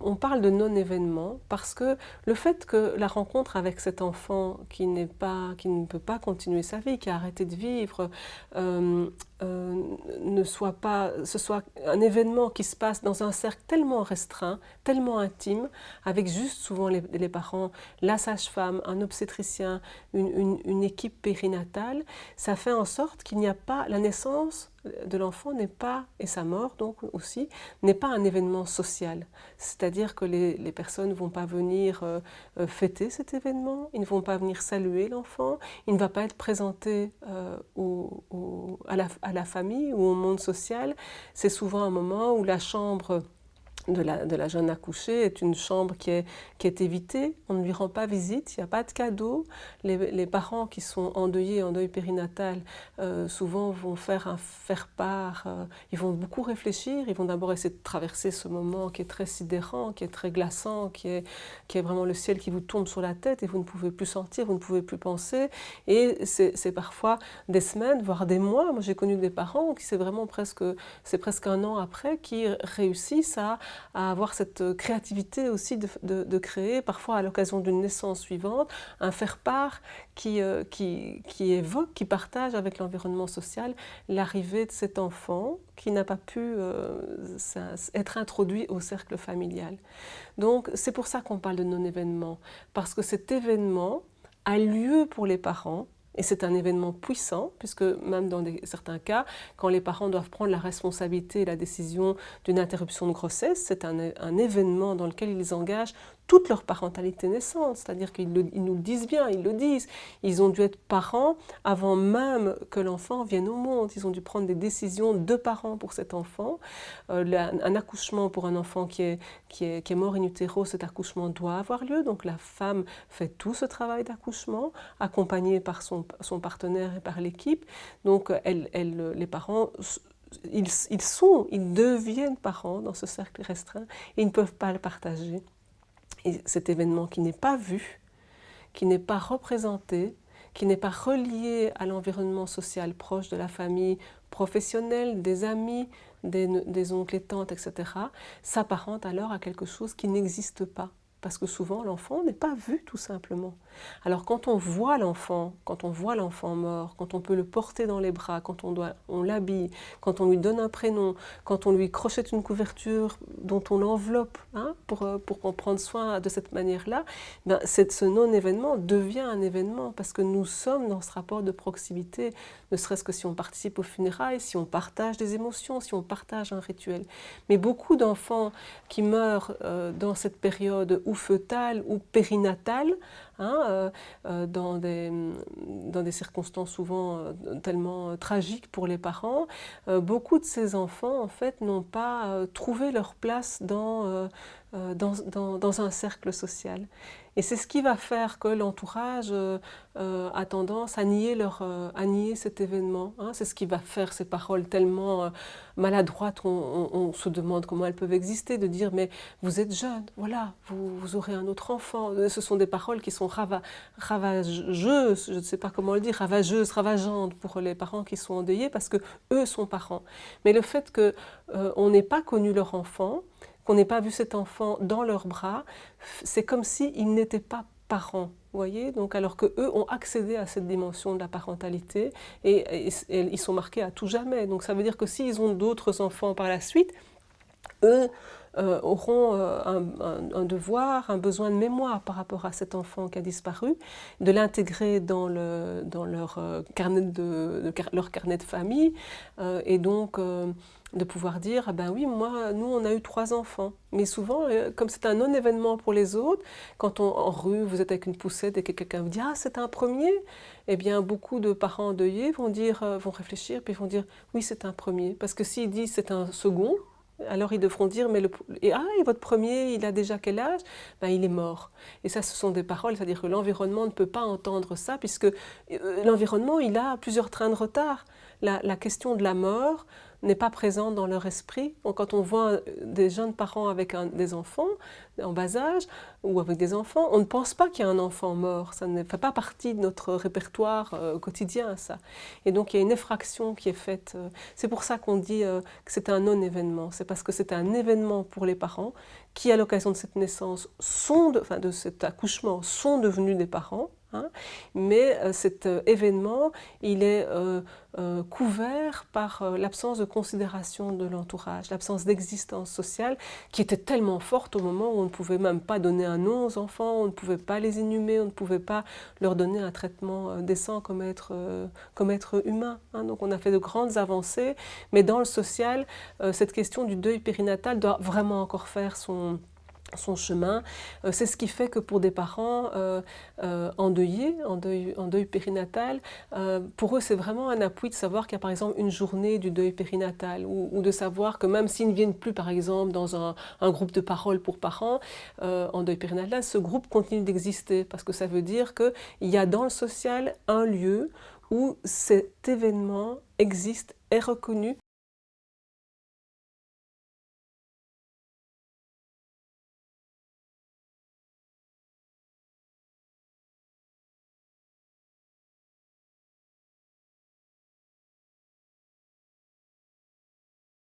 on parle de non-événement parce que le fait que la rencontre avec cet enfant qui ne peut pas continuer sa vie, qui a arrêté de vivre, euh, ce soit un événement qui se passe dans un cercle tellement restreint, tellement intime, avec juste souvent les parents, la sage-femme, un obstétricien, une équipe périnatale, ça fait en sorte qu'il n'y a pas la naissance de l'enfant n'est pas, et sa mort donc aussi, n'est pas un événement social. C'est-à-dire que les personnes ne vont pas venir fêter cet événement, ils ne vont pas venir saluer l'enfant, il ne va pas être présenté à la famille ou au monde social. C'est souvent un moment où la chambre de la jeune accouchée est une chambre qui est évitée, on ne lui rend pas visite, il n'y a pas de cadeau. Les parents qui sont endeuillés, en deuil périnatal, souvent vont faire un faire-part, ils vont beaucoup réfléchir, ils vont d'abord essayer de traverser ce moment qui est très sidérant, qui est très glaçant, qui est vraiment le ciel qui vous tombe sur la tête et vous ne pouvez plus sentir, vous ne pouvez plus penser. Et c'est parfois des semaines, voire des mois. Moi j'ai connu des parents qui c'est presque un an après, qui réussissent à avoir cette créativité aussi de créer, parfois à l'occasion d'une naissance suivante, un faire-part qui évoque, qui partage avec l'environnement social l'arrivée de cet enfant qui n'a pas pu être introduit au cercle familial. Donc c'est pour ça qu'on parle de non-événement, parce que cet événement a lieu pour les parents. Et c'est un événement puissant, puisque même dans certains cas, quand les parents doivent prendre la responsabilité et la décision d'une interruption de grossesse, c'est un événement dans lequel ils engagent toute leur parentalité naissante, c'est-à-dire qu'ils nous le disent bien, ils le disent. Ils ont dû être parents avant même que l'enfant vienne au monde. Ils ont dû prendre des décisions de parents pour cet enfant. Un accouchement pour un enfant qui est mort in utero, cet accouchement doit avoir lieu. Donc la femme fait tout ce travail d'accouchement, accompagnée par son partenaire et par l'équipe. Donc les parents ils deviennent parents dans ce cercle restreint et ils ne peuvent pas le partager. Et cet événement qui n'est pas vu, qui n'est pas représenté, qui n'est pas relié à l'environnement social proche de la famille professionnelle, des amis, des oncles et tantes, etc., s'apparente alors à quelque chose qui n'existe pas. Parce que souvent, l'enfant n'est pas vu tout simplement. Alors quand on voit l'enfant mort, quand on peut le porter dans les bras, quand on l'habille, quand on lui donne un prénom, quand on lui crochette une couverture dont on l'enveloppe pour en prendre soin de cette manière-là, ben, ce non-événement devient un événement parce que nous sommes dans ce rapport de proximité, ne serait-ce que si on participe aux funérailles, si on partage des émotions, si on partage un rituel. Mais beaucoup d'enfants qui meurent dans cette période ou fœtale ou périnatale, dans des circonstances souvent tellement tragiques pour les parents, beaucoup de ces enfants en fait n'ont pas trouvé leur place dans un cercle social. Et c'est ce qui va faire que l'entourage a tendance à nier cet événement. C'est ce qui va faire ces paroles tellement maladroites, on se demande comment elles peuvent exister, de dire mais vous êtes jeune, voilà, vous aurez un autre enfant. Ce sont des paroles qui sont ravageuses, je ne sais pas comment le dire, ravageuses, ravageantes pour les parents qui sont endeuillés parce que eux sont parents. Mais le fait qu'on n'ait pas connu leur enfant, qu'on n'ait pas vu cet enfant dans leurs bras, c'est comme s'ils n'étaient pas parents, vous voyez. Donc alors qu'eux ont accédé à cette dimension de la parentalité et ils sont marqués à tout jamais. Donc ça veut dire que s'ils ont d'autres enfants par la suite, eux auront un devoir, un besoin de mémoire par rapport à cet enfant qui a disparu, de l'intégrer dans leur carnet de famille, et donc de pouvoir dire ah ben oui, nous on a eu 3 enfants. Mais souvent, comme c'est un non-événement pour les autres, quand en rue vous êtes avec une poussette et que quelqu'un vous dit ah c'est un premier, eh bien beaucoup de parents endeuillés vont réfléchir puis vont dire oui c'est un premier, parce que s'ils disent c'est un second, alors ils devront dire mais et votre premier il a déjà quel âge? Ben il est mort. Et ça ce sont des paroles, c'est-à-dire que l'environnement ne peut pas entendre ça puisque l'environnement il a plusieurs trains de retard. La question de la mort n'est pas présente dans leur esprit. Donc, quand on voit des jeunes parents avec des enfants en bas âge ou avec des enfants, on ne pense pas qu'il y a un enfant mort. Ça ne fait pas partie de notre répertoire quotidien, ça. Et donc, il y a une effraction qui est faite. C'est pour ça qu'on dit que c'est un non-événement. C'est parce que c'est un événement pour les parents qui, à l'occasion de cette naissance, de cet accouchement, sont devenus des parents. Hein, mais cet événement, il est couvert par l'absence de considération de l'entourage, l'absence d'existence sociale qui était tellement forte au moment où on ne pouvait même pas donner un nom aux enfants, on ne pouvait pas les inhumer, on ne pouvait pas leur donner un traitement décent comme être humain. Hein. Donc on a fait de grandes avancées, mais dans le social, cette question du deuil périnatal doit vraiment encore faire son chemin. C'est ce qui fait que pour des parents endeuillés, en deuil périnatal, pour eux c'est vraiment un appui de savoir qu'il y a par exemple une journée du deuil périnatal ou de savoir que même s'ils ne viennent plus par exemple dans un groupe de parole pour parents en deuil périnatal, ce groupe continue d'exister parce que ça veut dire qu'il y a dans le social un lieu où cet événement existe, est reconnu